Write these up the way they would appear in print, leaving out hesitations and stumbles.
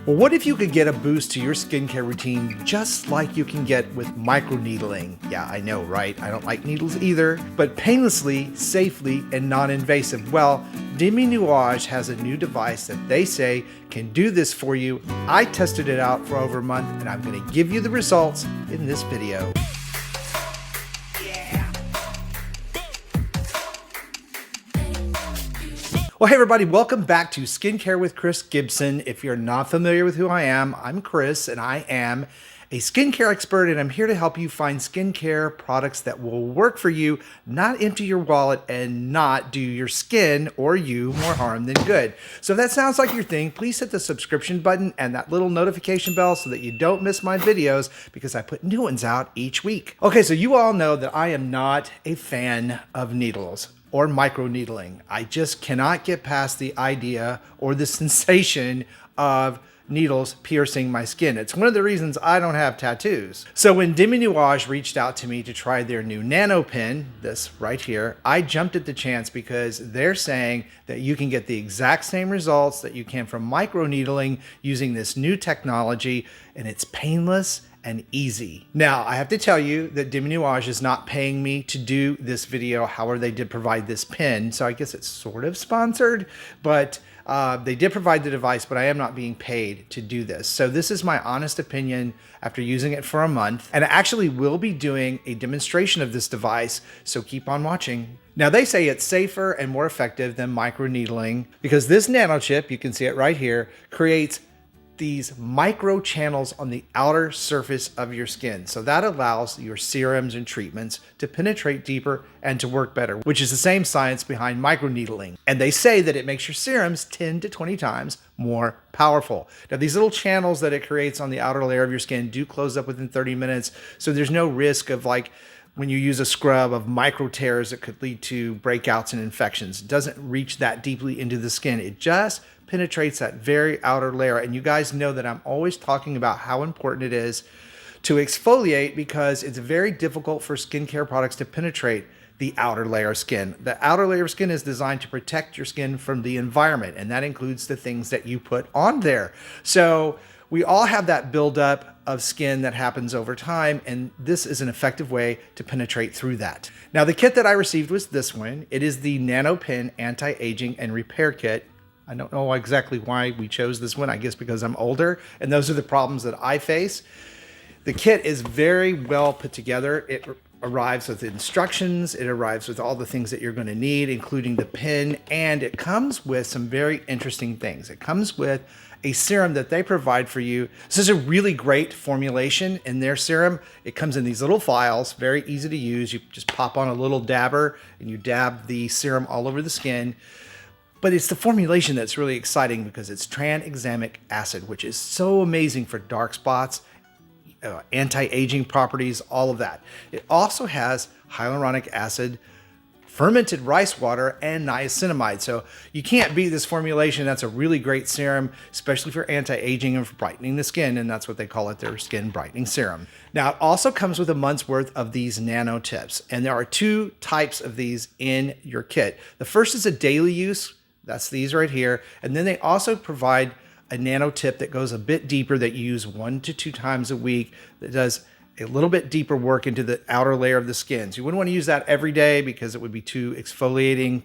Well, what if you could get a boost to your skincare routine just like you can get with microneedling? Yeah, I know, right? I don't like needles either, but painlessly, safely, and non-invasive. Well, Deminuage has a new device that they say can do this for you. I tested it out for over a month, and I'm going to give you the results in this video. Well, hey everybody, welcome back to Skincare with Chris Gibson. If you're not familiar with who I am, I'm Chris and I am a skincare expert, and I'm here to help you find skincare products that will work for you, not empty your wallet and not do your skin or you more harm than good. So if that sounds like your thing, please hit the subscription button and that little notification bell so that you don't miss my videos, because I put new ones out each week. Okay, so you all know that I am not a fan of needles or microneedling. I just cannot get past the idea or the sensation of needles piercing my skin. It's one of the reasons I don't have tattoos. So when Deminuage reached out to me to try their new NanoPen, this right here, I jumped at the chance because they're saying that you can get the exact same results that you can from microneedling using this new technology, and it's painless and easy. Now, I have to tell you that Deminuage is not paying me to do this video. However, they did provide this pen, so I guess it's sort of sponsored, but they did provide the device, but I am not being paid to do this. So this is my honest opinion after using it for a month, and I actually will be doing a demonstration of this device, so keep on watching. Now, they say it's safer and more effective than microneedling because this nano chip, you can see it right here, creates these micro channels on the outer surface of your skin. So that allows your serums and treatments to penetrate deeper and to work better, which is the same science behind microneedling. And they say that it makes your serums 10 to 20 times more powerful. Now, these little channels that it creates on the outer layer of your skin do close up within 30 minutes. So there's no risk of, like, when you use a scrub, of micro tears that could lead to breakouts and infections. It doesn't reach that deeply into the skin. It just penetrates that very outer layer. And you guys know that I'm always talking about how important it is to exfoliate, because it's very difficult for skincare products to penetrate the outer layer of skin. The outer layer of skin is designed to protect your skin from the environment, and that includes the things that you put on there. So we all have that buildup of skin that happens over time, and this is an effective way to penetrate through that. Now, the kit that I received was this one. It is the NanoPen Anti-Aging and Repair Kit. I don't know exactly why we chose this one. I guess because I'm older, and those are the problems that I face. The kit is very well put together. It arrives with instructions. It arrives with all the things that you're going to need, including the pen, and it comes with some very interesting things. It comes with a serum that they provide for you. This is a really great formulation in their serum. It comes in these little vials, very easy to use. You just pop on a little dabber and you dab the serum all over the skin. But it's the formulation that's really exciting because it's tranexamic acid, which is so amazing for dark spots, anti-aging properties, all of that. It also has hyaluronic acid, fermented rice water, and niacinamide. So you can't beat this formulation. That's a really great serum, especially for anti-aging and for brightening the skin, and that's what they call it, their skin brightening serum. Now, it also comes with a month's worth of these nano tips, and there are two types of these in your kit. The first is a daily use. That's these right here. And then they also provide a nano tip that goes a bit deeper, that you use 1 to 2 times a week, that does a little bit deeper work into the outer layer of the skin. So you wouldn't want to use that every day because it would be too exfoliating,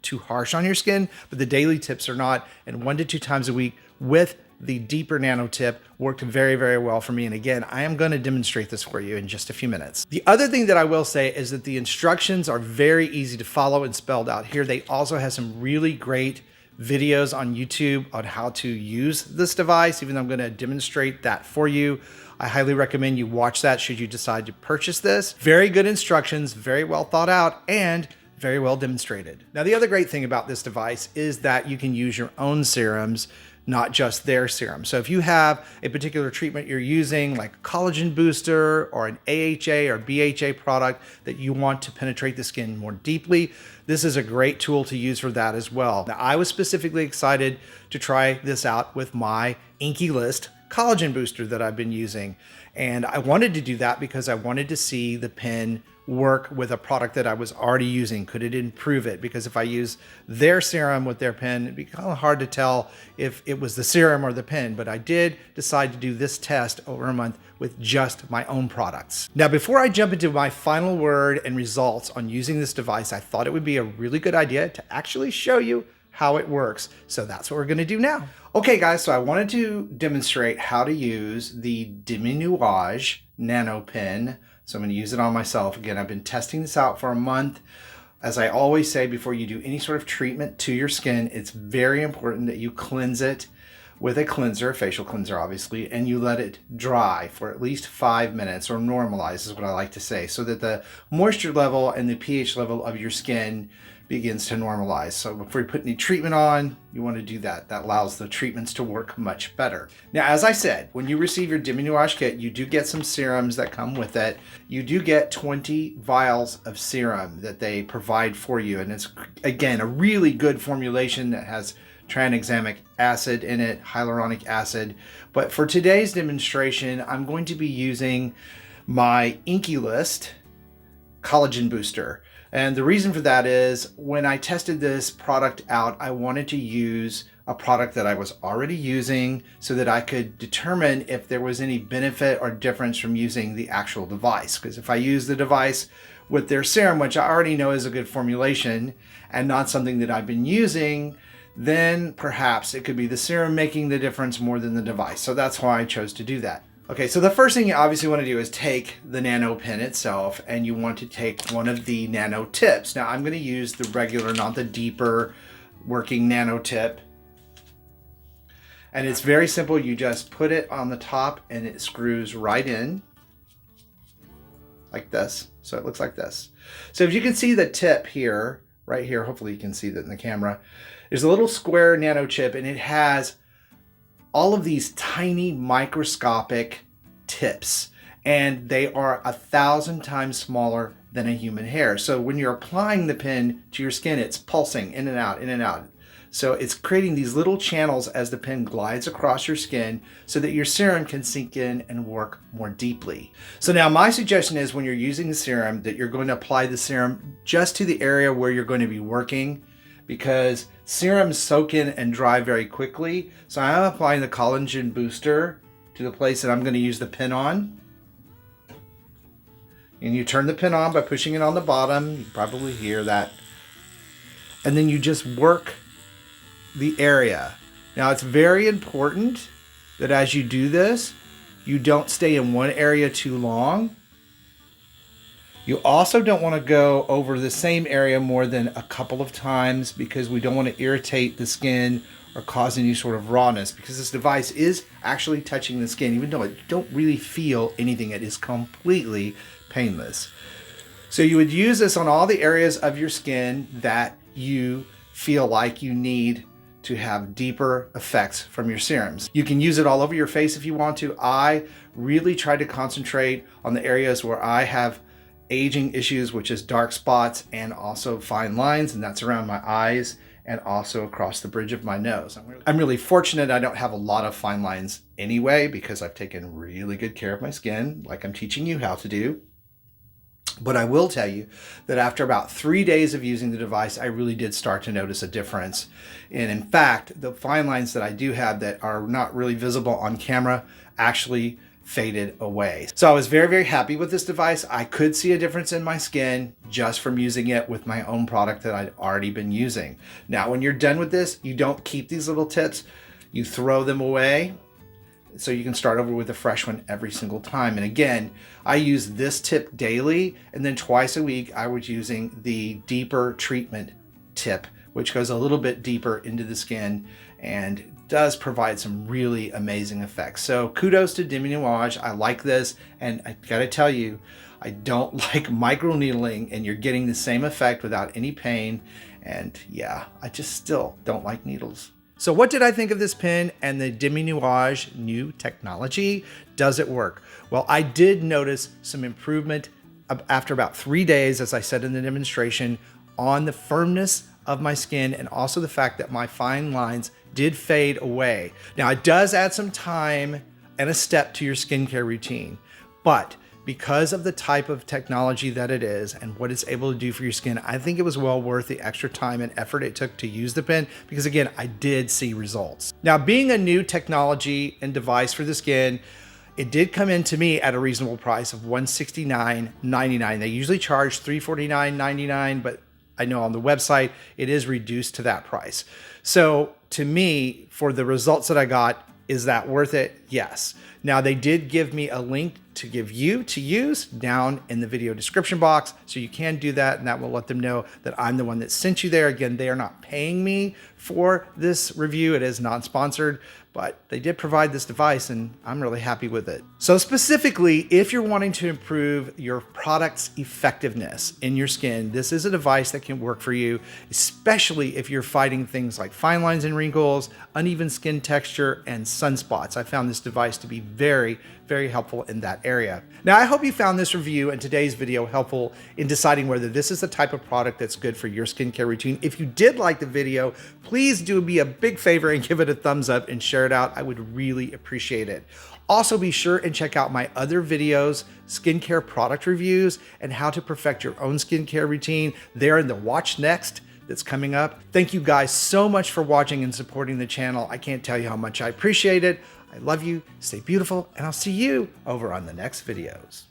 too harsh on your skin, but the daily tips are not. And 1 to 2 times a week with the deeper nano tip worked very, very well for me. And again, I am going to demonstrate this for you in just a few minutes. The other thing that I will say is that the instructions are very easy to follow and spelled out here. They also have some really great videos on YouTube on how to use this device, even though I'm going to demonstrate that for you. I highly recommend you watch that should you decide to purchase this. Very good instructions, very well thought out, and very well demonstrated. Now, the other great thing about this device is that you can use your own serums, not just their serum. So if you have a particular treatment you're using, like a collagen booster or an AHA or BHA product that you want to penetrate the skin more deeply, this is a great tool to use for that as well. Now, I was specifically excited to try this out with my Inky List collagen booster that I've been using. And I wanted to do that because I wanted to see the pen work with a product that I was already using. Could it improve it? Because if I use their serum with their pen, it'd be kind of hard to tell if it was the serum or the pen. But I did decide to do this test over a month with just my own products. Now, before I jump into my final word and results on using this device, I thought it would be a really good idea to actually show you how it works. So that's what we're gonna do now. Okay guys, so I wanted to demonstrate how to use the Deminuage NanoPen. So I'm gonna use it on myself. Again, I've been testing this out for a month. As I always say, before you do any sort of treatment to your skin, it's very important that you cleanse it with a cleanser, a facial cleanser obviously, and you let it dry for at least 5 minutes, or normalize is what I like to say, so that the moisture level and the pH level of your skin begins to normalize. So before you put any treatment on, you want to do that. That allows the treatments to work much better. Now, as I said, when you receive your Deminuage kit, you do get some serums that come with it. You do get 20 vials of serum that they provide for you. And it's, again, a really good formulation that has tranexamic acid in it, hyaluronic acid. But for today's demonstration, I'm going to be using my Inky List collagen booster. And the reason for that is when I tested this product out, I wanted to use a product that I was already using so that I could determine if there was any benefit or difference from using the actual device. Because if I use the device with their serum, which I already know is a good formulation and not something that I've been using, then perhaps it could be the serum making the difference more than the device. So that's why I chose to do that. Okay, so the first thing you obviously want to do is take the NanoPen itself, and you want to take one of the nano tips. Now I'm going to use the regular, not the deeper working nano tip. And it's very simple. You just put it on the top and it screws right in like this. So it looks like this. So if you can see the tip here, right here, hopefully you can see that in the camera, there's a little square nano chip, and it has all of these tiny microscopic tips, and they are 1,000 times smaller than a human hair. So when you're applying the pen to your skin, it's pulsing in and out, in and out. So it's creating these little channels as the pen glides across your skin so that your serum can sink in and work more deeply. So now my suggestion is when you're using the serum that you're going to apply the serum just to the area where you're going to be working, because serums soak in and dry very quickly. So I'm applying the collagen booster to the place that I'm going to use the pen on. And you turn the pen on by pushing it on the bottom. You can probably hear that. And then you just work the area. Now it's very important that as you do this, you don't stay in one area too long. You also don't want to go over the same area more than a couple of times, because we don't want to irritate the skin or cause any sort of rawness, because this device is actually touching the skin. Even though you don't really feel anything, it is completely painless. So you would use this on all the areas of your skin that you feel like you need to have deeper effects from your serums. You can use it all over your face if you want to. I really try to concentrate on the areas where I have aging issues, which is dark spots and also fine lines, and that's around my eyes and also across the bridge of my nose. I'm really fortunate I don't have a lot of fine lines anyway, because I've taken really good care of my skin, like I'm teaching you how to do. But I will tell you that after about 3 days of using the device, I really did start to notice a difference. And in fact, the fine lines that I do have that are not really visible on camera actually faded away. So I was very, very happy with this device. I could see a difference in my skin just from using it with my own product that I'd already been using. Now, when you're done with this, you don't keep these little tips, you throw them away. So you can start over with a fresh one every single time. And again, I use this tip daily, and then twice a week I was using the deeper treatment tip, which goes a little bit deeper into the skin and does provide some really amazing effects. So kudos to Deminuage. I like this, and I gotta tell you, I don't like microneedling, and you're getting the same effect without any pain. And yeah, I just still don't like needles. So what did I think of this pen and the Deminuage new technology? Does it work? Well, I did notice some improvement after about 3 days, as I said in the demonstration, on the firmness of my skin, and also the fact that my fine lines did fade away. Now, it does add some time and a step to your skincare routine. But because of the type of technology that it is and what it's able to do for your skin, I think it was well worth the extra time and effort it took to use the pen, because again, I did see results. Now, being a new technology and device for the skin, it did come in to me at a reasonable price of $169.99. They usually charge $349.99, but I know on the website it is reduced to that price. So to me, for the results that I got, is that worth it? Yes. Now, they did give me a link to give you to use down in the video description box, so you can do that, and that will let them know that I'm the one that sent you there. Again, they are not paying me for this review. It is non-sponsored, but they did provide this device and I'm really happy with it. So specifically, if you're wanting to improve your product's effectiveness in your skin, this is a device that can work for you, especially if you're fighting things like fine lines and wrinkles, uneven skin texture, and sunspots. I found this device to be very, very helpful in that area. Now, I hope you found this review and today's video helpful in deciding whether this is the type of product that's good for your skincare routine. If you did like the video, please do me a big favor and give it a thumbs up and share it out. I would really appreciate it. Also, be sure and check out my other videos, skincare product reviews, and how to perfect your own skincare routine. They're in the Watch Next that's coming up. Thank you guys so much for watching and supporting the channel. I can't tell you how much I appreciate it. I love you, stay beautiful, and I'll see you over on the next videos.